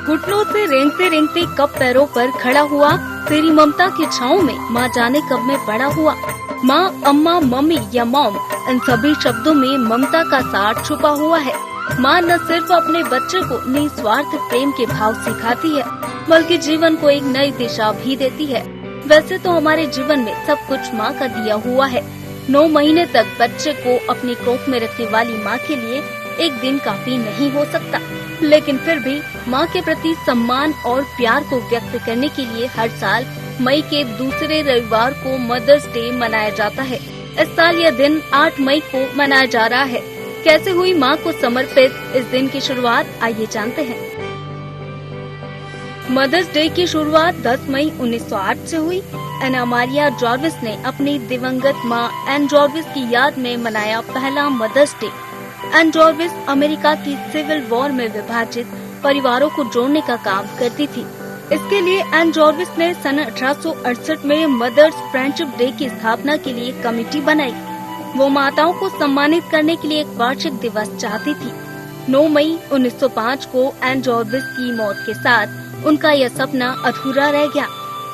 घुटनों से रेंगते रेंगते कब पैरों पर खड़ा हुआ, तेरी ममता की छाँव में माँ जाने कब मैं बड़ा हुआ। माँ, अम्मा, मम्मी या मॉम, इन सभी शब्दों में ममता का सार छुपा हुआ है। माँ न सिर्फ अपने बच्चे को निस्वार्थ प्रेम के भाव सिखाती है, बल्कि जीवन को एक नई दिशा भी देती है। वैसे तो हमारे जीवन में सब कुछ माँ का दिया हुआ है। 9 महीने तक बच्चे को अपनी कोख में रखने वाली माँ के लिए एक दिन काफी नहीं हो सकता, लेकिन फिर भी माँ के प्रति सम्मान और प्यार को व्यक्त करने के लिए हर साल मई के दूसरे रविवार को मदर्स डे मनाया जाता है। इस साल यह दिन 8 मई को मनाया जा रहा है। कैसे हुई माँ को समर्पित इस दिन की शुरुआत, आइए जानते हैं। मदर्स डे की शुरुआत 10 मई 1908 से हुई। एना मारिया जॉर्विस ने अपनी दिवंगत माँ एन जॉर्विस की याद में मनाया पहला मदर्स डे। एन जॉर्विस अमेरिका की सिविल वॉर में विभाजित परिवारों को जोड़ने का काम करती थी। इसके लिए एन जॉर्विस ने सन 1868 में मदर्स फ्रेंडशिप डे की स्थापना के लिए कमेटी बनाई। वो माताओं को सम्मानित करने के लिए एक वार्षिक दिवस चाहती थी। 9 मई 1905 को एन जॉर्विस की मौत के साथ उनका यह सपना अधूरा रह गया।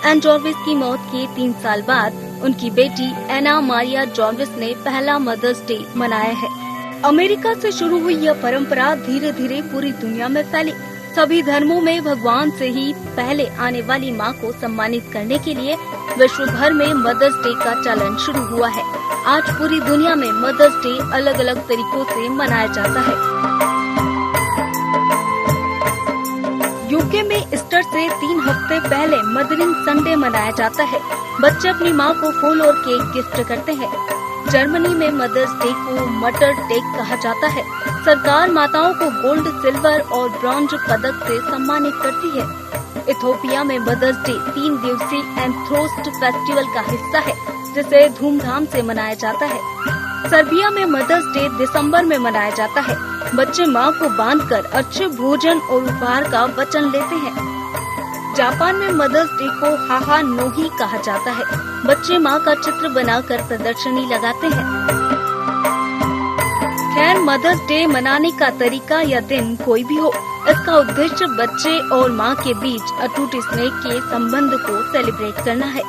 एन जॉर्विस की मौत के 3 साल बाद उनकी बेटी एना मारिया जॉर्विस ने पहला मदर्स डे मनाया है। अमेरिका से शुरू हुई यह परंपरा धीरे धीरे पूरी दुनिया में फैली। सभी धर्मों में भगवान से ही पहले आने वाली माँ को सम्मानित करने के लिए विश्व भर में मदर्स डे का चलन शुरू हुआ है। आज पूरी दुनिया में मदर्स डे अलग अलग तरीकों से मनाया जाता है। यूके में ईस्टर से 3 हफ्ते पहले मदरिंग संडे मनाया जाता है। बच्चे अपनी माँ को फूल और केक गिफ्ट करते हैं। जर्मनी में मदर्स डे को मटर टेक कहा जाता है। सरकार माताओं को गोल्ड, सिल्वर और ब्रॉन्ज पदक से सम्मानित करती है। इथोपिया में मदर्स डे 3 दिवसीय एंथ्रोस्ट फेस्टिवल का हिस्सा है, जिसे धूमधाम से मनाया जाता है। सर्बिया में मदर्स डे दिसंबर में मनाया जाता है। बच्चे माँ को बांधकर अच्छे भोजन और उपहार का वचन लेते हैं। जापान में मदर्स डे को हाहा नोही कहा जाता है। बच्चे माँ का चित्र बनाकर प्रदर्शनी लगाते हैं। खैर, मदर्स डे मनाने का तरीका या दिन कोई भी हो, इसका उद्देश्य बच्चे और माँ के बीच अटूट स्नेह के संबंध को सेलिब्रेट करना है।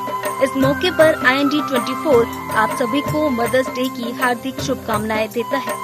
इस मौके पर IND 24 आप सभी को मदर्स डे की हार्दिक शुभकामनाएं देता है।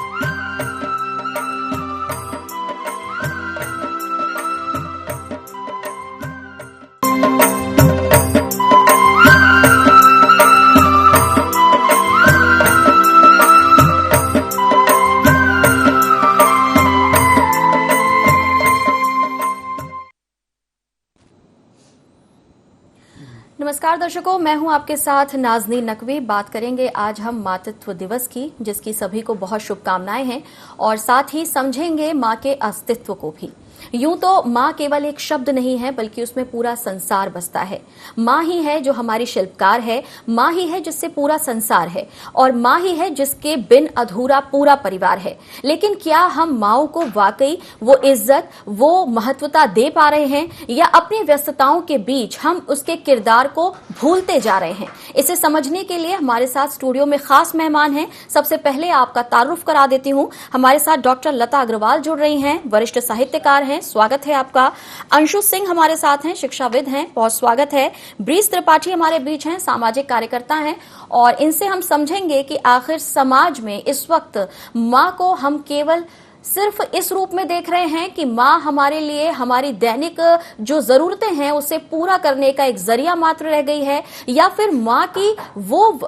नमस्कार दर्शकों, मैं हूं आपके साथ नाज़नीन नकवी। बात करेंगे आज हम मातृत्व दिवस की, जिसकी सभी को बहुत शुभकामनाएं हैं, और साथ ही समझेंगे मां के अस्तित्व को भी। यूं तो माँ केवल एक शब्द नहीं है, बल्कि उसमें पूरा संसार बसता है। माँ ही है जो हमारी शिल्पकार है, माँ ही है जिससे पूरा संसार है, और माँ ही है जिसके बिन अधूरा पूरा परिवार है। लेकिन क्या हम माँओं को वाकई वो इज्जत, वो महत्वता दे पा रहे हैं, या अपनी व्यस्तताओं के बीच हम उसके किरदार को भूलते जा रहे हैं? इसे समझने के लिए हमारे साथ स्टूडियो में खास मेहमान हैं। सबसे पहले आपका तारुफ करा देती हूँ। हमारे साथ डॉक्टर लता अग्रवाल जुड़ रही हैं, वरिष्ठ साहित्यकार हैं, स्वागत है आपका। अंशु सिंह हमारे साथ हैं, शिक्षाविद हैं, बहुत स्वागत है। ब्रीज त्रिपाठी हमारे बीच हैं, सामाजिक कार्यकर्ता हैं, और इनसे हम समझेंगे कि आखिर समाज में इस वक्त माँ को हम केवल सिर्फ इस रूप में देख रहे हैं कि माँ हमारे लिए हमारी दैनिक जो जरूरतें हैं उसे पूरा करने का एक जरिया मात्र रह गई है, या फिर माँ की वो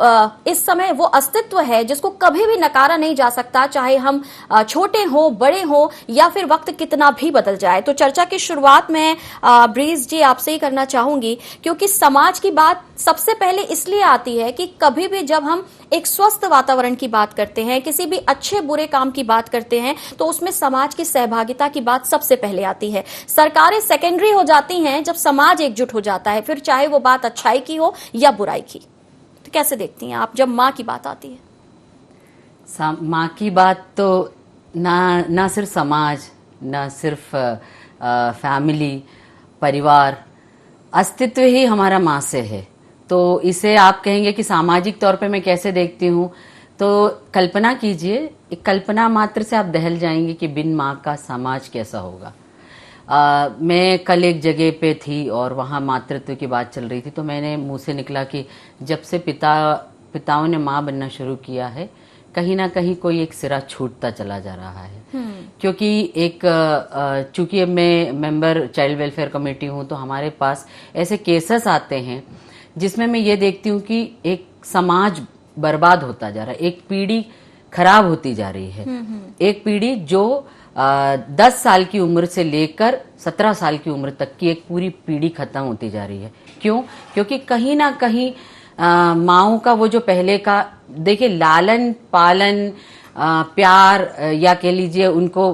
इस समय वो अस्तित्व है जिसको कभी भी नकारा नहीं जा सकता, चाहे हम छोटे हो, बड़े हो, या फिर वक्त कितना भी बदल जाए। तो चर्चा की शुरुआत में ब्रीज जी आपसे ही करना चाहूंगी, क्योंकि समाज की बात सबसे पहले इसलिए आती है कि कभी भी जब हम एक स्वस्थ वातावरण की बात करते हैं, किसी भी अच्छे बुरे काम की बात करते हैं, तो उसमें समाज की सहभागिता की बात सबसे पहले आती है। सरकारें सेकेंडरी हो जाती हैं जब समाज एकजुट हो जाता है, फिर चाहे वो बात अच्छाई की हो या बुराई की। तो कैसे देखती हैं आप जब माँ की बात आती है? माँ की बात तो ना सिर्फ समाज, ना सिर्फ फैमिली, परिवार, अस्तित्व ही हमारा माँ से है। तो इसे आप कहेंगे कि सामाजिक तौर पे मैं कैसे देखती हूँ, तो कल्पना कीजिए, एक कल्पना मात्र से आप दहल जाएंगे कि बिन माँ का समाज कैसा होगा। मैं कल एक जगह पे थी और वहाँ मातृत्व की बात चल रही थी, तो मैंने मुंह से निकला कि जब से पिताओं ने माँ बनना शुरू किया है, कहीं ना कहीं कोई एक सिरा छूटता चला जा रहा है। क्योंकि एक चूंकि मैं मेंबर चाइल्ड वेलफेयर कमेटी हूँ, तो हमारे पास ऐसे केसेस आते हैं जिसमें मैं ये देखती हूँ कि एक समाज बर्बाद होता जा रहा है, एक पीढ़ी खराब होती जा रही है। एक पीढ़ी जो 10 साल की उम्र से लेकर 17 साल की उम्र तक की एक पूरी पीढ़ी खत्म होती जा रही है। क्यों? क्योंकि कहीं ना कहीं माओं का वो जो पहले का, देखिए, लालन पालन, प्यार, या कह लीजिए उनको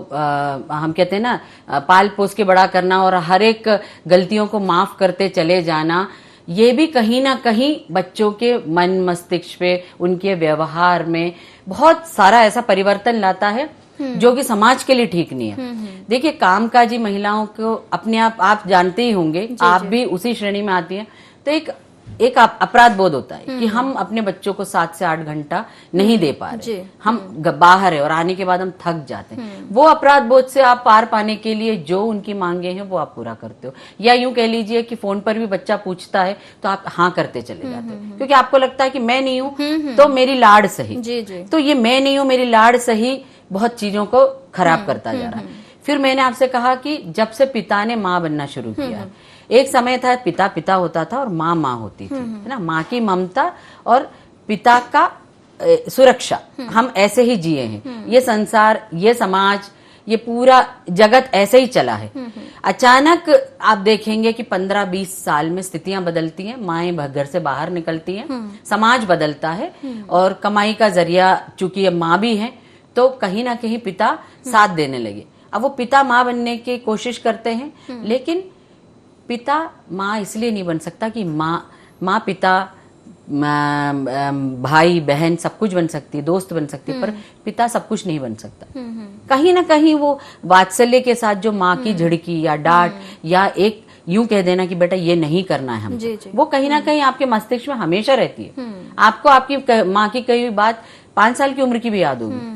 हम कहते हैं ना, पाल पोस के बड़ा करना और हर एक गलतियों को माफ करते चले जाना, ये भी कहीं ना कहीं बच्चों के मन मस्तिष्क पे, उनके व्यवहार में बहुत सारा ऐसा परिवर्तन लाता है जो कि समाज के लिए ठीक नहीं है। देखिए, कामकाजी महिलाओं को अपने आप जानते ही होंगे, आप भी उसी श्रेणी में आती हैं, तो एक अपराध बोध होता है कि हम अपने बच्चों को 7 से 8 घंटा नहीं दे पा रहे, हम बाहर है और आने के बाद हम थक जाते हैं। वो अपराध बोध से आप पार पाने के लिए जो उनकी मांगे हैं वो आप पूरा करते हो, या यूं कह लीजिए कि फोन पर भी बच्चा पूछता है तो आप हाँ करते चले जाते हो, क्योंकि आपको लगता है कि मैं नहीं हूं तो मेरी लाड़ सही। तो ये मैं नहीं हूं मेरी लाड़ सही बहुत चीजों को खराब करता जा रहा है। फिर मैंने आपसे कहा कि जब से पिता ने माँ बनना शुरू किया, एक समय था पिता पिता होता था और माँ माँ होती थी, है ना, माँ की ममता और पिता का सुरक्षा, हम ऐसे ही जिए हैं। ये संसार, ये समाज, ये पूरा जगत ऐसे ही चला है। अचानक आप देखेंगे कि 15-20 साल में स्थितियां बदलती हैं, माएं घर से बाहर निकलती हैं, समाज बदलता है और कमाई का जरिया चूंकि अब माँ भी है, तो कहीं ना कहीं पिता साथ देने लगे। अब वो पिता माँ बनने की कोशिश करते हैं, लेकिन पिता माँ इसलिए नहीं बन सकता कि माँ पिता भाई बहन सब कुछ बन सकती है, दोस्त बन सकती है, पर पिता सब कुछ नहीं बन सकता। कहीं ना कहीं वो वात्सल्य के साथ जो माँ की झिड़की या डांट या एक यूं कह देना कि बेटा ये नहीं करना है हमको, वो कहीं ना कहीं आपके मस्तिष्क में हमेशा रहती है। आपको आपकी माँ की कही हुई बात 5 साल की उम्र की भी याद होगी।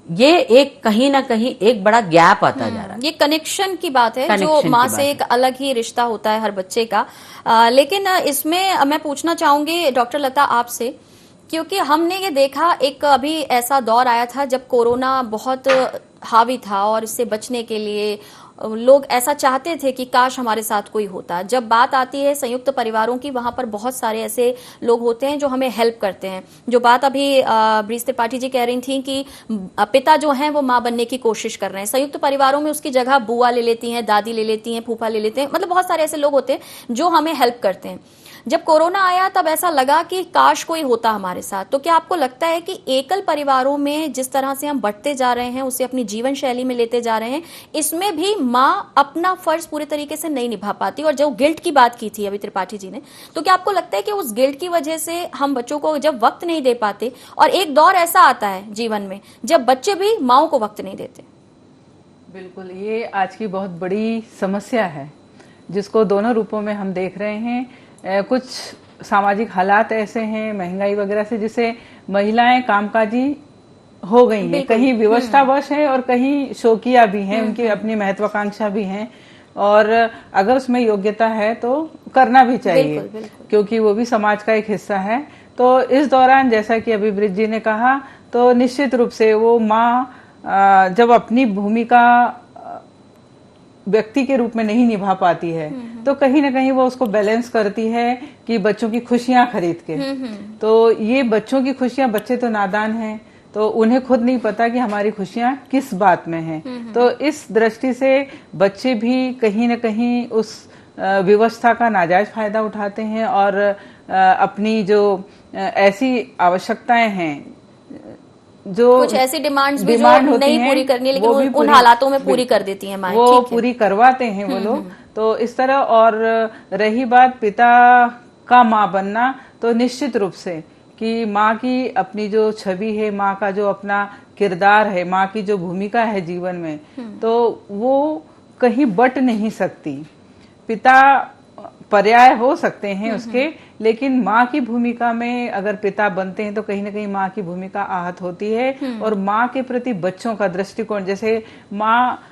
ये एक कहीं ना कहीं एक बड़ा गैप आता जा रहा है। ये कनेक्शन की बात है, जो माँ से एक अलग ही रिश्ता होता है हर बच्चे का। लेकिन इसमें मैं पूछना चाहूंगी डॉक्टर लता आपसे, क्योंकि हमने ये देखा एक अभी ऐसा दौर आया था जब कोरोना बहुत हावी था और इससे बचने के लिए लोग ऐसा चाहते थे कि काश हमारे साथ कोई होता। जब बात आती है संयुक्त परिवारों की, वहां पर बहुत सारे ऐसे लोग होते हैं जो हमें हेल्प करते हैं। जो बात अभी ब्रीज त्रिपाठी जी कह रही थी कि पिता जो हैं वो माँ बनने की कोशिश कर रहे हैं, संयुक्त परिवारों में उसकी जगह बुआ ले लेती हैं, दादी ले लेती हैं, फूफा ले लेते हैं, मतलब बहुत सारे ऐसे लोग होते हैं जो हमें हेल्प करते हैं। जब कोरोना आया तब ऐसा लगा कि काश कोई होता हमारे साथ। तो क्या आपको लगता है कि एकल परिवारों में जिस तरह से हम बढ़ते जा रहे हैं, उसे अपनी जीवन शैली में लेते जा रहे हैं, इसमें भी माँ अपना फर्ज पूरे तरीके से नहीं निभा पाती? और जो गिल्ट की बात की थी अभी त्रिपाठी जी ने, तो क्या आपको लगता है कि उस गिल्ट की वजह से हम बच्चों को जब वक्त नहीं दे पाते, और एक दौर ऐसा आता है जीवन में जब बच्चे भी माँओं को वक्त नहीं देते? बिल्कुल, ये आज की बहुत बड़ी समस्या है जिसको दोनों रूपों में हम देख रहे हैं। कुछ सामाजिक हालात ऐसे हैं, महंगाई वगैरह से, जिसे महिलाएं कामकाजी हो गई हैं, कहीं विवशतावश है और कहीं शौकिया भी हैं, उनकी अपनी महत्वाकांक्षा भी हैं, और अगर उसमें योग्यता है तो करना भी चाहिए, क्योंकि वो भी समाज का एक हिस्सा है। तो इस दौरान जैसा कि अभी ब्रिज जी ने कहा, तो निश्चित रूप से वो माँ जब अपनी भूमिका व्यक्ति के रूप में नहीं निभा पाती है, तो कहीं ना कहीं वो उसको बैलेंस करती है कि बच्चों की खुशियां खरीद के। तो ये बच्चों की खुशियां, बच्चे तो नादान हैं, तो उन्हें खुद नहीं पता कि हमारी खुशियां किस बात में हैं। तो इस दृष्टि से बच्चे भी कहीं ना कहीं उस व्यवस्था का नाजायज फायदा उठाते हैं और अपनी जो ऐसी आवश्यकताएं हैं, जो कुछ ऐसी डिमांड्स भी जो नहीं पूरी करनी, लेकिन उन हालातों में पूरी कर देती हैं माएं, वो पूरी करवाते हैं वो लोग। तो इस तरह, और रही बात पिता का माँ बनना, तो निश्चित रूप से कि माँ की अपनी जो छवि है, माँ का जो अपना किरदार है, माँ की जो भूमिका है जीवन में, तो वो कहीं बट नहीं सकती। पिता पर्याय हो सकते हैं उसके, लेकिन माँ की भूमिका में अगर पिता बनते हैं तो कहीं ना कहीं माँ की भूमिका आहत होती है। और माँ के प्रति बच्चों का दृष्टिकोण, जैसे माँ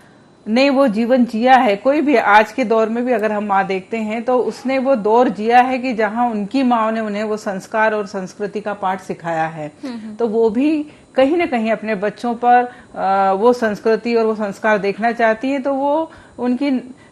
ने वो जीवन जिया है, कोई भी आज के दौर में भी अगर हम माँ देखते हैं तो उसने वो दौर जिया है कि जहाँ उनकी माँ ने उन्हें वो संस्कार और संस्कृति का पाठ सिखाया है, तो वो भी कहीं ना कहीं अपने बच्चों पर वो संस्कृति और वो संस्कार देखना चाहती है। तो वो उनकी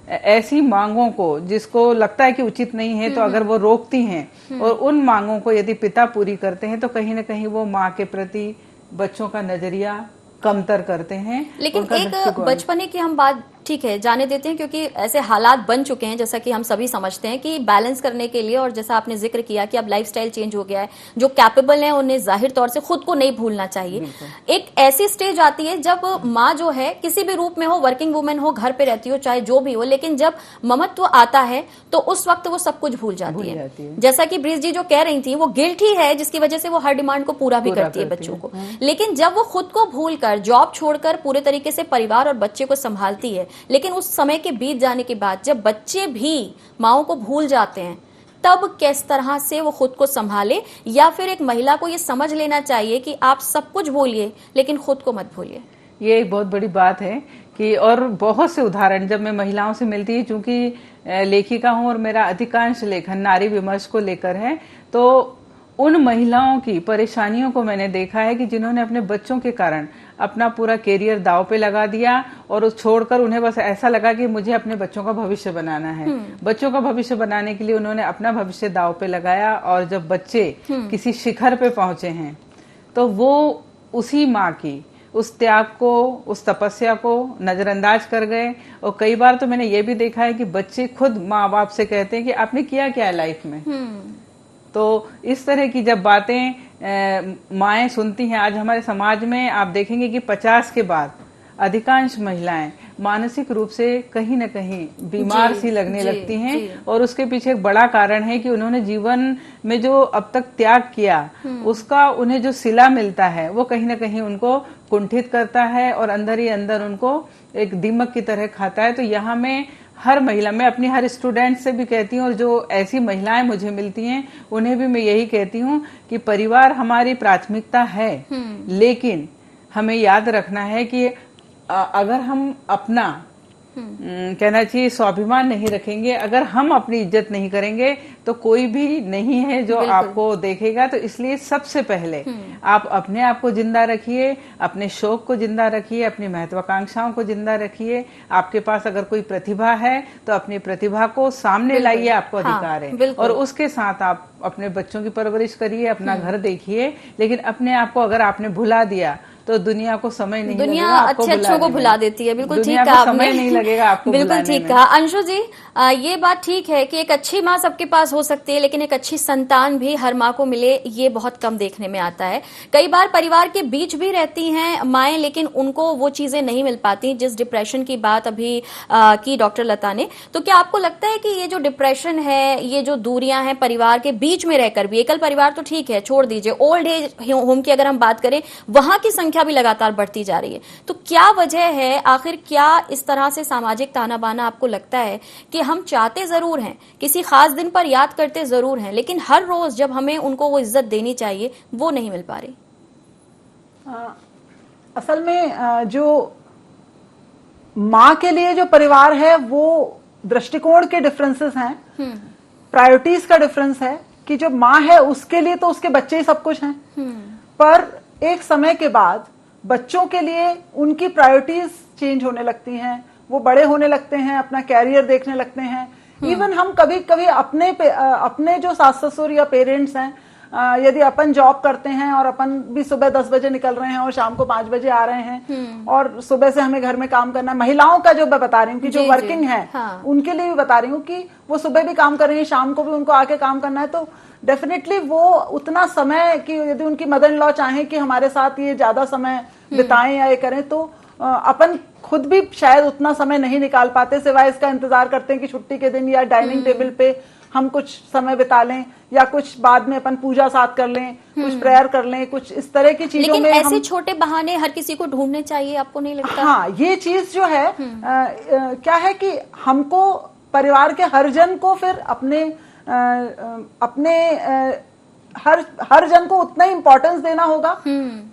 ऐसी मांगों को जिसको लगता है कि उचित नहीं है, तो अगर वो रोकती हैं और उन मांगों को यदि पिता पूरी करते हैं, तो कहीं ना कहीं वो माँ के प्रति बच्चों का नजरिया कमतर करते हैं। लेकिन एक बचपने की हम बात ठीक है जाने देते हैं, क्योंकि ऐसे हालात बन चुके हैं जैसा कि हम सभी समझते हैं कि बैलेंस करने के लिए, और जैसा आपने जिक्र किया कि अब लाइफस्टाइल चेंज हो गया है, जो कैपेबल है उन्हें जाहिर तौर से खुद को नहीं भूलना चाहिए। एक ऐसी स्टेज आती है जब माँ जो है किसी भी रूप में हो, वर्किंग वुमेन हो, घर पे रहती हो, चाहे जो भी हो, लेकिन जब ममत्व आता है तो उस वक्त वो सब कुछ भूल जाती है। जैसा कि ब्रिज जी जो कह रही थी, वो गिल्ट ही है जिसकी वजह से वो हर डिमांड को पूरा भी करती है बच्चों को। लेकिन जब वो खुद को भूलकर जॉब छोड़कर पूरे तरीके से परिवार और बच्चे को संभालती है, लेकिन उस समय के बीत जाने के बाद जब बच्चे भी माओ को भूल जाते हैं, तब किस तरह से वो खुद को संभाले, या फिर एक महिला को ये समझ लेना चाहिए कि आप सब कुछ भूलिए लेकिन खुद को मत भूलिए। ये एक बहुत बड़ी बात है कि, और बहुत से उदाहरण जब मैं महिलाओं से मिलती है, चूंकि लेखिका हूं और मेरा अधिकांश लेखन नारी विमर्श को लेकर है, तो उन महिलाओं की परेशानियों को मैंने देखा है कि जिन्होंने अपने बच्चों के कारण अपना पूरा कैरियर दांव पे लगा दिया और उस छोड़कर उन्हें बस ऐसा लगा कि मुझे अपने बच्चों का भविष्य बनाना है। बच्चों का भविष्य बनाने के लिए उन्होंने अपना भविष्य दांव पे लगाया, और जब बच्चे किसी शिखर पे पहुंचे हैं तो वो उसी माँ की उस त्याग को, उस तपस्या को नजरअंदाज कर गए। और कई बार तो मैंने ये भी देखा है कि बच्चे खुद माँ बाप से कहते हैं कि आपने किया क्या है लाइफ में। तो इस तरह की जब बातें माएँ सुनती हैं, आज हमारे समाज में आप देखेंगे कि 50 के बाद अधिकांश महिलाएं मानसिक रूप से कहीं न कहीं बीमार सी लगने लगती हैं, और उसके पीछे एक बड़ा कारण है कि उन्होंने जीवन में जो अब तक त्याग किया उसका उन्हें जो सिला मिलता है वो कहीं न कहीं उनको कुंठित करता है और अंदर ही अंदर उनको एक दीमक की तरह खाता है। तो यहाँ में हर महिला, मैं अपनी हर स्टूडेंट से भी कहती हूँ, और जो ऐसी महिलाएं मुझे मिलती हैं उन्हें भी मैं यही कहती हूँ कि परिवार हमारी प्राथमिकता है, लेकिन हमें याद रखना है कि अगर हम अपना कहना चाहिए स्वाभिमान नहीं रखेंगे, अगर हम अपनी इज्जत नहीं करेंगे, तो कोई भी नहीं है जो आपको देखेगा। तो इसलिए सबसे पहले आप अपने आप को जिंदा रखिए, अपने शौक को जिंदा रखिए, अपनी महत्वाकांक्षाओं को जिंदा रखिए। आपके पास अगर कोई प्रतिभा है तो अपनी प्रतिभा को सामने लाइए, आपको अधिकार है। और उसके साथ आप अपने बच्चों की परवरिश करिए, अपना घर देखिए, लेकिन अपने आप को अगर आपने भुला दिया तो दुनिया को समय नहीं लगेगा, दुनिया अच्छे अच्छों को भुला देती है। बिल्कुल ठीक कहा आपने, समय नहीं लगेगा आपको। बिल्कुल ठीक कहा अंशु जी। ये बात ठीक है कि एक अच्छी माँ सबके पास हो सकती है, लेकिन एक अच्छी संतान भी हर माँ को मिले ये बहुत कम देखने में आता है। कई बार परिवार के बीच भी रहती हैं माएँ, लेकिन उनको वो चीजें नहीं मिल पाती। जिस डिप्रेशन की बात अभी की डॉक्टर लता ने, तो क्या आपको लगता है कि ये जो डिप्रेशन है, ये जो दूरियां हैं परिवार के बीच में रहकर भी, एकल परिवार तो ठीक है छोड़ दीजिए, ओल्ड एज होम की अगर हम बात करें, वहां की संख्या भी लगातार बढ़ती जा रही है, तो क्या वजह है? आखिर क्या इस तरह से सामाजिक ताना बाना आपको लगता है कि हम चाहते जरूर हैं, किसी खास दिन पर याद करते जरूर हैं, लेकिन हर रोज जब हमें उनको वो इज्जत देनी चाहिए वो नहीं मिल पा रही? असल में जो माँ के लिए जो परिवार है वो दृष्टिकोण के डिफरेंसेस हैं, प्रायोरिटीज का डिफरेंस है कि जो माँ है उसके लिए तो उसके बच्चे ही सब कुछ हैं, पर एक समय के बाद बच्चों के लिए उनकी प्रायोरिटीज चेंज होने लगती हैं, वो बड़े होने लगते हैं, अपना कैरियर देखने लगते हैं। इवन हम कभी कभी अपने जो सास ससुर या पेरेंट्स हैं, यदि अपन जॉब करते हैं और अपन भी सुबह 10 बजे निकल रहे हैं और शाम को 5 बजे आ रहे हैं, और सुबह से हमें घर में काम करना, महिलाओं का जो मैं बता रही हूँ कि जो वर्किंग है, हाँ। उनके लिए भी बता रही हूँ कि वो सुबह भी काम कर रही है, शाम को भी उनको आके काम करना है, तो डेफिनेटली वो उतना समय कि यदि उनकी मदर इन लॉ चाहे कि हमारे साथ ये ज्यादा समय बिताएं या ये करें, तो अपन खुद भी शायद उतना समय नहीं निकाल पाते, सिवाय इसका इंतजार करते हैं कि छुट्टी के दिन या डाइनिंग टेबल पे हम कुछ समय बिता लें, या कुछ बाद में अपन पूजा साथ कर लें, कुछ प्रेयर कर लें, कुछ इस तरह की चीजों में। लेकिन ऐसे छोटे बहाने हर किसी को ढूंढने चाहिए, आपको नहीं लगता? हाँ, ये चीज जो है क्या है कि हमको परिवार के हर जन को फिर अपने हर जन को उतना ही इंपॉर्टेंस देना होगा,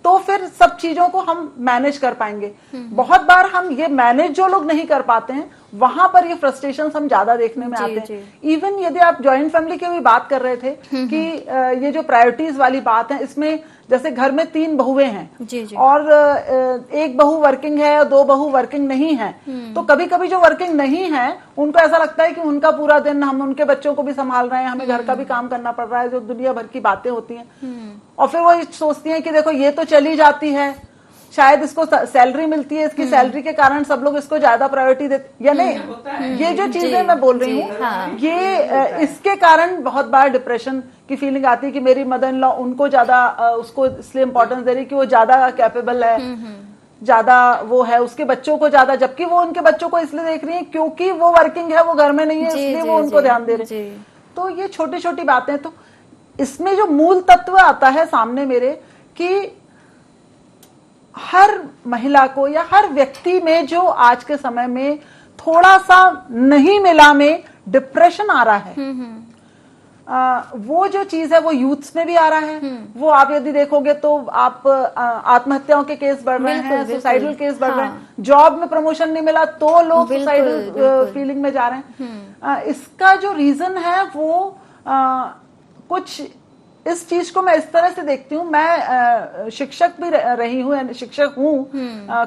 तो फिर सब चीजों को हम मैनेज कर पाएंगे। बहुत बार हम ये मैनेज जो लोग नहीं कर पाते हैं, वहां पर ये फ्रस्ट्रेशन हम ज्यादा देखने में आते हैं। इवन यदि आप जॉइंट फैमिली की भी बात कर रहे थे कि ये जो प्रायोरिटीज वाली बात है, इसमें जैसे घर में 3 बहुएं हैं और एक बहू वर्किंग है और 2 बहू वर्किंग नहीं है, तो कभी कभी जो वर्किंग नहीं है उनको ऐसा लगता है कि उनका पूरा दिन हम उनके बच्चों को भी संभाल रहे हैं, हमें घर का भी काम करना पड़ रहा है, जो दुनिया भर की बातें होती हैं। और फिर वो सोचती हैं कि देखो ये तो चली जाती है, शायद इसको सैलरी मिलती है, इसकी सैलरी के कारण सब लोग इसको ज्यादा प्रायोरिटी देते, या नहीं, ये जो चीजें मैं बोल रही हूँ, ये इसके कारण बहुत बार डिप्रेशन की फीलिंग आती है कि मेरी मदर इन लॉ उनको ज्यादा उसको इसलिए इंपॉर्टेंस दे रही कि वो ज्यादा कैपेबल है, ज्यादा वो है, उसके बच्चों को ज्यादा, जबकि वो उनके बच्चों को इसलिए देख रही है क्योंकि वो वर्किंग है, वो घर में नहीं है, इसलिए वो उनको ध्यान दे रहे हैं। तो ये छोटी छोटी बातें, तो इसमें जो मूल तत्व आता है सामने मेरे कि हर महिला को या हर व्यक्ति में जो आज के समय में थोड़ा सा नहीं मिला में डिप्रेशन आ रहा है, वो जो चीज है वो यूथ्स में भी आ रहा है। वो आप यदि देखोगे तो आप आत्महत्याओं के केस बढ़ रहे हैं, सुसाइडल केस बढ़ रहे हैं, जॉब में प्रमोशन नहीं मिला तो लोग सुसाइडल फीलिंग में जा रहे हैं। इसका जो रीजन है वो कुछ इस चीज को मैं इस तरह से देखती हूँ, मैं शिक्षक भी रही हूँ, शिक्षक हूँ,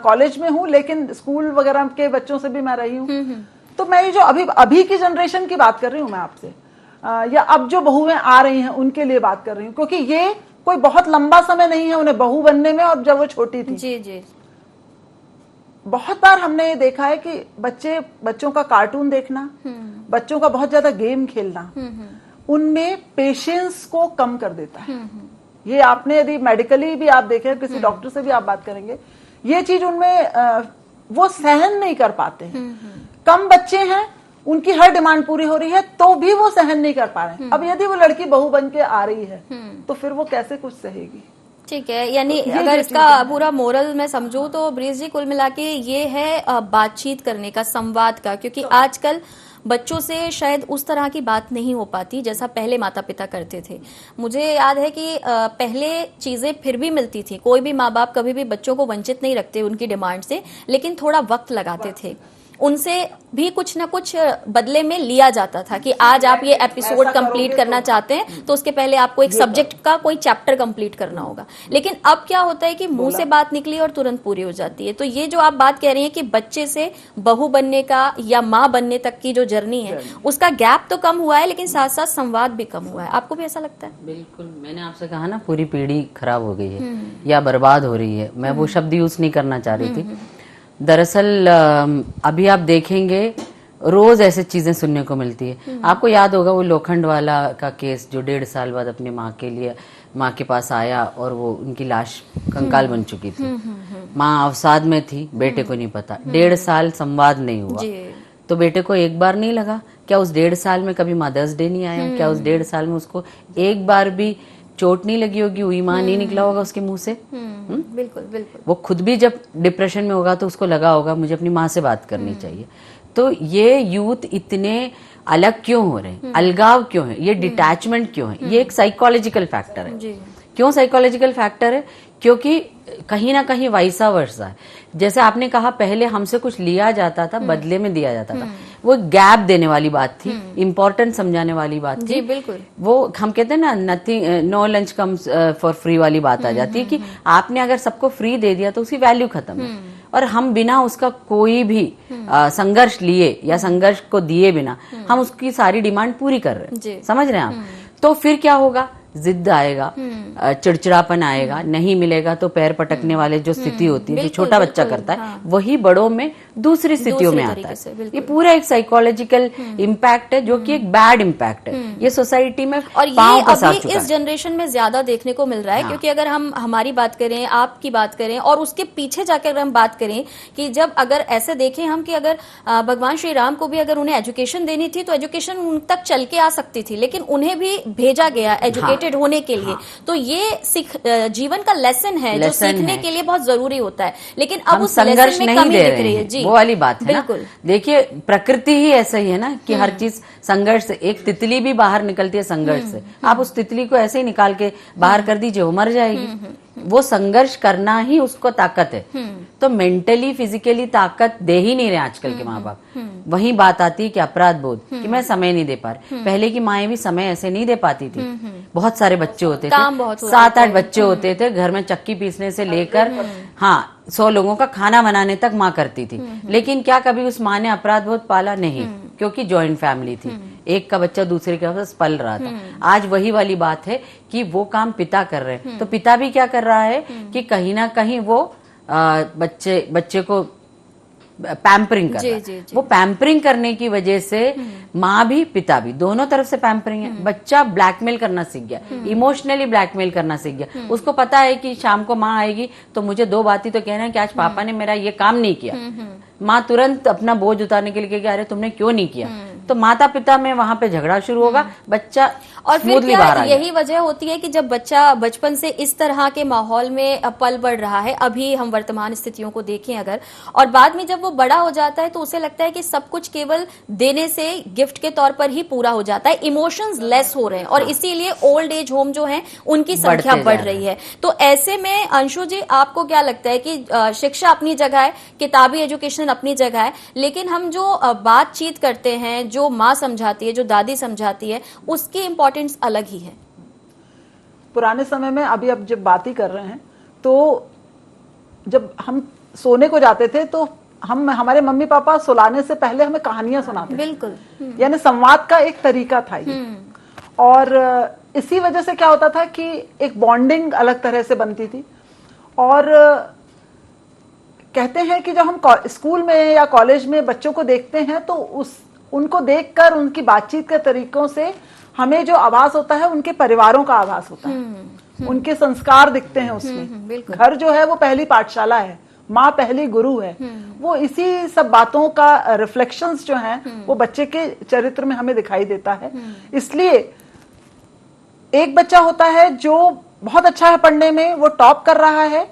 कॉलेज में हूँ, लेकिन स्कूल वगैरह के बच्चों से भी मैं रही हूँ। तो मैं ये जो अभी की जनरेशन की बात कर रही हूँ मैं आपसे, या अब जो बहुएं आ रही हैं उनके लिए बात कर रही हूँ, क्योंकि ये कोई बहुत लंबा समय नहीं है उन्हें बहू बनने में, और जब वो छोटी थी। जी। बहुत बार हमने ये देखा है कि बच्चों का कार्टून देखना, बच्चों का बहुत ज्यादा गेम खेलना, उनमें पेशेंस को कम कर देता है। ये आपने यदि मेडिकली भी आप देखें, किसी डॉक्टर से भी आप बात करेंगे, ये चीज उनमें वो सहन नहीं कर पाते हैं। कम बच्चे हैं, उनकी हर डिमांड पूरी हो रही है तो भी वो सहन नहीं कर पा रहे हैं। अब यदि वो लड़की बहू बन के आ रही है तो फिर वो कैसे कुछ सहेगी? ठीक है, यानी अगर इसका पूरा मोरल मैं समझूं तो ब्रीज जी कुल मिला के ये है बातचीत करने का, संवाद का, क्योंकि आजकल बच्चों से शायद उस तरह की बात नहीं हो पाती जैसा पहले माता पिता करते थे। मुझे याद है कि पहले चीजें फिर भी मिलती थी, कोई भी माँ बाप कभी भी बच्चों को वंचित नहीं रखते उनकी डिमांड से, लेकिन थोड़ा वक्त लगाते थे, उनसे भी कुछ ना कुछ बदले में लिया जाता था कि आज आप ये एपिसोड कंप्लीट करना चाहते हैं तो उसके पहले आपको एक सब्जेक्ट का कोई चैप्टर कंप्लीट करना होगा। लेकिन अब क्या होता है कि मुंह से बात निकली और तुरंत पूरी हो जाती है। तो ये जो आप बात कह रही हैं कि बच्चे से बहू बनने का या माँ बनने तक की जो जर्नी है उसका गैप तो कम हुआ है, लेकिन साथ साथ संवाद भी कम हुआ है। आपको भी ऐसा लगता है? बिल्कुल, मैंने आपसे कहा ना, पूरी पीढ़ी खराब हो गई है या बर्बाद हो रही है। मैं वो शब्द यूज नहीं करना चाह रही थी। दरअसल अभी आप देखेंगे रोज ऐसे चीजें सुनने को मिलती है। आपको याद होगा वो लोखंड वाला का केस जो 1.5 साल बाद अपनी माँ के पास आया और वो उनकी लाश कंकाल बन चुकी थी। माँ अवसाद में थी, बेटे को नहीं पता, 1.5 साल संवाद नहीं हुआ। तो बेटे को एक बार नहीं लगा? क्या उस 1.5 साल में कभी मदर्स डे नहीं आया? क्या उस 1.5 साल में उसको एक बार भी चोट नहीं लगी होगी, उई माँ नहीं निकला होगा उसके मुंह से? बिल्कुल बिल्कुल। वो खुद भी जब डिप्रेशन में होगा तो उसको लगा होगा मुझे अपनी माँ से बात करनी चाहिए। तो ये यूथ इतने अलग क्यों हो रहे हैं, अलगाव क्यों है, ये डिटैचमेंट क्यों है? ये एक साइकोलॉजिकल फैक्टर है। क्यों साइकोलॉजिकल फैक्टर है? क्योंकि कहीं ना कहीं वैसा वर्षा है। जैसे आपने कहा पहले हमसे कुछ लिया जाता था, बदले में दिया जाता था, वो गैप देने वाली बात थी, इम्पोर्टेंट समझाने वाली बात थी। जी बिल्कुल। वो हम कहते हैं ना, nothing, no lunch comes for free वाली बात आ जाती है कि आपने अगर सबको फ्री दे दिया तो उसकी वैल्यू खत्म है, और हम बिना उसका कोई भी संघर्ष लिए या संघर्ष को दिए बिना हम उसकी सारी डिमांड पूरी कर रहे हैं। समझ रहे हैं आप? तो फिर क्या होगा? जिद आएगा, चिड़चिड़ापन आएगा, नहीं मिलेगा तो पैर पटकने वाले जो स्थिति होती है, जो छोटा बच्चा करता है, वही बड़ों में दूसरी स्थितियों में आता है। ये पूरा एक साइकोलॉजिकल इम्पैक्ट है जो कि एक बैड इम्पैक्ट है। ये सोसाइटी में और ये अभी इस जनरेशन में ज्यादा देखने को मिल रहा है। क्योंकि अगर हम हमारी बात करें, आपकी बात करें, और उसके पीछे जाकर अगर हम बात करें कि जब अगर ऐसे देखें हम कि अगर भगवान श्री राम को भी अगर उन्हें एजुकेशन देनी थी तो एजुकेशन उन तक चल के आ सकती थी, लेकिन उन्हें भी भेजा गया, एजुकेटेड मोटिवेटेड होने के लिए। तो ये जीवन का लेसन है जो सीखने के लिए बहुत जरूरी होता है, लेकिन अब उस लेसन में कमी दिख रही है। जी, वो वाली बात है बिल्कुल। देखिए प्रकृति ही ऐसा ही है ना कि हर चीज संघर्ष से, एक तितली भी बाहर निकलती है संघर्ष से। आप उस तितली को ऐसे ही निकाल के बाहर कर दीजिए, वो मर जाएगी। वो संघर्ष करना ही उसको ताकत है। तो मेंटली फिजिकली ताकत दे ही नहीं रहे आजकल के माँ बाप। वही बात आती है कि अपराध बोध, कि मैं समय नहीं दे पा रही। पहले की माएं भी समय ऐसे नहीं दे पाती थी। बहुत सारे बच्चे होते थे, 7-8 बच्चे होते थे घर में, चक्की पीसने से लेकर 100 लोगों का खाना बनाने तक माँ करती थी। लेकिन क्या कभी उस माँ ने अपराध बोध पाला? नहीं, क्योंकि जॉइंट फैमिली थी, एक का बच्चा दूसरे के पास पल रहा था। आज वही वाली बात है कि वो काम पिता कर रहे हैं। तो पिता भी क्या कर रहा है कि कहीं ना कहीं वो बच्चे को पैम्परिंग कर रहा है। वो पैम्परिंग करने की वजह से माँ भी पिता भी दोनों तरफ से पैम्परिंग है। बच्चा ब्लैकमेल करना सीख गया, इमोशनली ब्लैकमेल करना सीख गया। उसको पता है कि शाम को माँ आएगी तो मुझे 2 बात ही तो कहना है कि आज पापा ने मेरा ये काम नहीं किया। माँ तुरंत अपना बोझ उतारने के लिए कहेगी अरे तुमने क्यों नहीं किया। तो माता पिता में वहां पे झगड़ा शुरू होगा, बच्चा और फिर क्या यही वजह होती है कि जब बच्चा बचपन से इस तरह के माहौल में पल बढ़ रहा है, अभी हम वर्तमान स्थितियों को देखें अगर, और बाद में जब वो बड़ा हो जाता है तो उसे लगता है कि सब कुछ केवल देने से, गिफ्ट के तौर पर ही पूरा हो जाता है, इमोशंस लेस हो रहे हैं और इसीलिए ओल्ड एज होम जो है उनकी संख्या बढ़ रही है। तो ऐसे में अंशु जी आपको क्या लगता है कि शिक्षा अपनी जगह है, किताबी एजुकेशन अपनी जगह है, लेकिन हम जो बातचीत करते हैं, जो माँ समझाती है, जो दादी समझाती है, उसकी इंपॉर्टेंस अलग ही है। पुराने समय में अभी अब जब बात ही कर रहे हैं तो जब हम सोने को जाते थे तो हमारे मम्मी पापा सुलाने से पहले हमें कहानियां सुनाते थे। बिल्कुल। यानी संवाद का एक तरीका था ये। और इसी वजह से क्या होता था कि एक बॉन्डिंग अलग तरह से बनती थी। और कहते हैं कि जब हम स्कूल में या कॉलेज में बच्चों को देखते हैं तो उनको देखकर उनकी बातचीत के तरीकों से हमें जो आभास होता है उनके परिवारों का आभास होता है। उनके संस्कार दिखते हैं उसमें। घर जो है वो पहली पाठशाला है, माँ पहली गुरु है। वो इसी सब बातों का रिफ्लेक्शंस जो हैं वो बच्चे के चरित्र में हमें दिखाई देता है। इसलिए एक बच्चा होता है जो बहुत अच्छा है पढ़ने में, वो टॉप कर रहा है,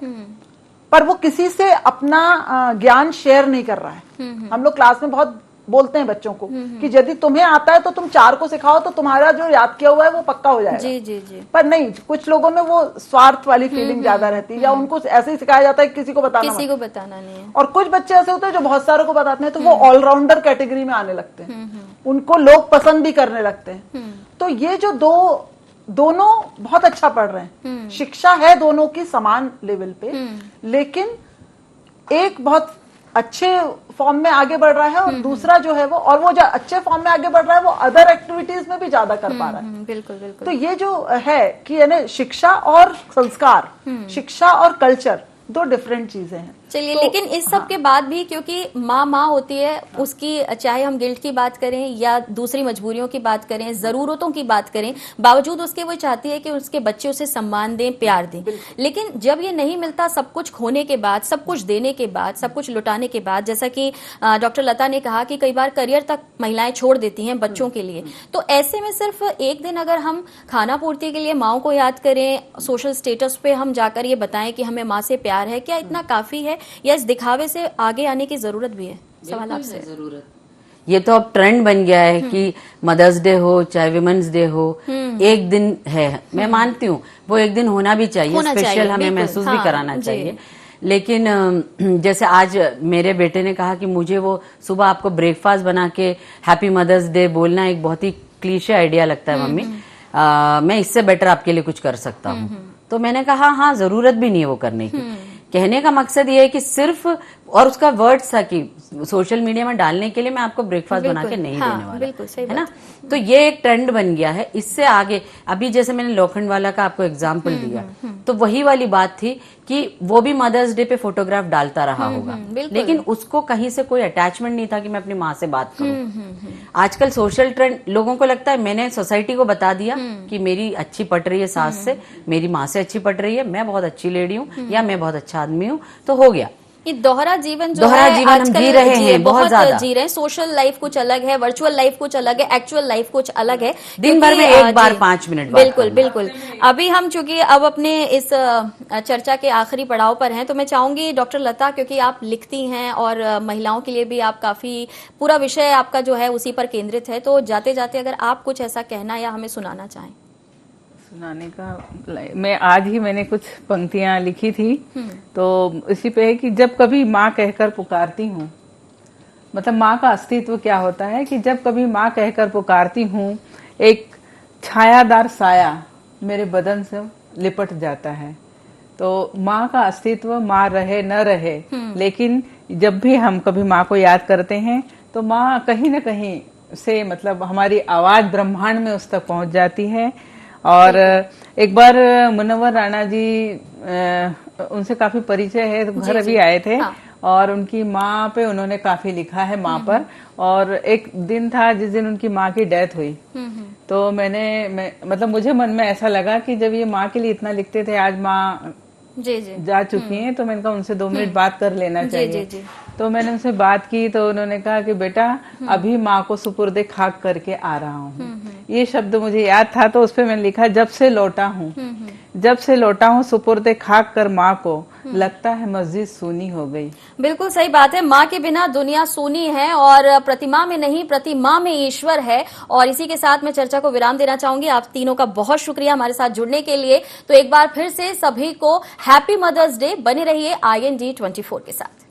पर वो किसी से अपना ज्ञान शेयर नहीं कर रहा है। हम लोग क्लास में बहुत बोलते हैं बच्चों को कि यदि तुम्हें आता है तो तुम 4 को सिखाओ तो तुम्हारा जो याद किया हुआ है वो पक्का हो जाएगा। जी जी जी। पर नहीं, कुछ लोगों में वो स्वार्थ वाली फीलिंग ज्यादा रहती है, या उनको ऐसे ही सिखाया जाता है किसी को बताना नहीं है। और कुछ बच्चे ऐसे होते हैं जो बहुत सारों को बताते हैं तो वो ऑलराउंडर कैटेगरी में आने लगते हैं, उनको लोग पसंद भी करने लगते हैं। तो ये जो दोनों बहुत अच्छा पढ़ रहे हैं, शिक्षा है दोनों की समान लेवल पे, लेकिन एक बहुत अच्छे फॉर्म में आगे बढ़ रहा है और दूसरा जो है वो जो अच्छे फॉर्म में आगे बढ़ रहा है वो अदर एक्टिविटीज में भी ज्यादा कर पा रहा है। बिल्कुल बिल्कुल। तो ये जो है कि यानी शिक्षा और संस्कार, शिक्षा और कल्चर 2 डिफरेंट चीजें हैं। चलिए तो, लेकिन इस सब के बाद भी क्योंकि माँ होती है, उसकी चाहे हम गिल्ट की बात करें या दूसरी मजबूरियों की बात करें, जरूरतों की बात करें, बावजूद उसके वो चाहती है कि उसके बच्चे उसे सम्मान दें, प्यार दें। लेकिन जब ये नहीं मिलता, सब कुछ खोने के बाद, सब कुछ देने के बाद, सब कुछ लुटाने के बाद, जैसा कि डॉक्टर लता ने कहा कि कई बार करियर तक महिलाएं छोड़ देती हैं बच्चों के लिए, तो ऐसे में सिर्फ एक दिन अगर हम खाना पूर्ति के लिए माँ को याद करें, सोशल स्टेटस पे हम जाकर ये बताएं कि हमें माँ से प्यार है, क्या इतना काफी है या इस दिखावे से आगे आने की जरूरत भी है? सवाल आपसे। जरूरत, ये तो अब ट्रेंड बन गया है कि मदर्स डे हो चाहे विमेंस डे हो, एक दिन है। मैं मानती हूँ वो एक दिन होना भी चाहिए, स्पेशल हमें महसूस भी कराना चाहिए। लेकिन जैसे आज मेरे बेटे ने कहा कि मुझे वो सुबह आपको ब्रेकफास्ट बना के हैप्पी मदर्स डे बोलना एक बहुत ही क्लीशे आइडिया लगता है मम्मी, मैं इससे बेटर आपके लिए कुछ कर सकता हूँ। तो मैंने कहा हाँ, जरूरत भी नहीं है वो करने की। कहने का मकसद ये है कि सिर्फ, और उसका वर्ड्स था कि सोशल मीडिया में डालने के लिए मैं आपको ब्रेकफास्ट बना के नहीं देने वाला, है ना। तो ये एक ट्रेंड बन गया है। इससे आगे अभी जैसे मैंने लोखंड वाला का आपको एग्जांपल दिया, तो वही वाली बात थी कि वो भी मदर्स डे पे फोटोग्राफ डालता रहा होगा, लेकिन उसको कहीं से कोई अटैचमेंट नहीं था कि मैं अपनी माँ से बात करूं। आजकल सोशल ट्रेंड, लोगों को लगता है मैंने सोसाइटी को बता दिया कि मेरी अच्छी पट रही है सास से, मेरी माँ से अच्छी पट रही है, मैं बहुत अच्छी लेडी हूँ या मैं बहुत अच्छा आदमी हूँ, तो हो गया। ये दोहरा जीवन जो दोहरा है जीवन हम आजकल जी रहे हैं, बहुत ज्यादा जी रहे हैं। सोशल लाइफ कुछ अलग है, वर्चुअल लाइफ कुछ अलग है, एक्चुअल लाइफ कुछ अलग है। दिन भर में क्योंकि, एक बार जी, 5 मिनट बात बिल्कुल करना। बिल्कुल। अभी हम चूंकि अब अपने इस चर्चा के आखिरी पड़ाव पर हैं, तो मैं चाहूंगी डॉक्टर लता, क्योंकि आप लिखती हैं और महिलाओं के लिए भी आप काफी पूरा विषय आपका जो है उसी पर केंद्रित है, तो जाते जाते अगर आप कुछ ऐसा कहना या हमें सुनाना चाहें। सुनाने का मैंने कुछ पंक्तियां लिखी थी, तो इसी पे है कि जब कभी माँ कहकर पुकारती हूँ, मतलब माँ का अस्तित्व क्या होता है कि जब कभी माँ कहकर पुकारती हूँ, एक छायादार साया मेरे बदन से लिपट जाता है। तो माँ का अस्तित्व, माँ रहे न रहे, लेकिन जब भी हम कभी माँ को याद करते हैं तो माँ कहीं न कहीं से मतलब हमारी आवाज ब्रह्मांड में उस तक पहुंच जाती है। और एक बार मुनव्वर राणा जी, उनसे काफी परिचय है, तो घर अभी आए थे। हाँ। और उनकी माँ पे उन्होंने काफी लिखा है, माँ पर। और एक दिन था जिस दिन उनकी माँ की डेथ हुई, तो मतलब मुझे मन में ऐसा लगा कि जब ये माँ के लिए इतना लिखते थे, आज माँ जी जा चुकी हैं, तो मैंने कहा उनसे 2 मिनट बात कर लेना चाहिए। जी। तो मैंने उनसे बात की, तो उन्होंने कहा कि बेटा अभी माँ को सुपुर्दे खाक करके आ रहा हूँ। ये शब्द मुझे याद था, तो उस पर मैंने लिखा, जब से लौटा हूँ सुपुर्दे खाक कर माँ को, लगता है मस्जिद सूनी हो गई। बिल्कुल सही बात है। माँ के बिना दुनिया सूनी है और प्रतिमा में नहीं, प्रतिमा में ईश्वर है। और इसी के साथ मैं चर्चा को विराम देना चाहूंगी। आप तीनों का बहुत शुक्रिया हमारे साथ जुड़ने के लिए। तो एक बार फिर से सभी को हैप्पी मदर्स डे। बने रहिए IND 24 के साथ।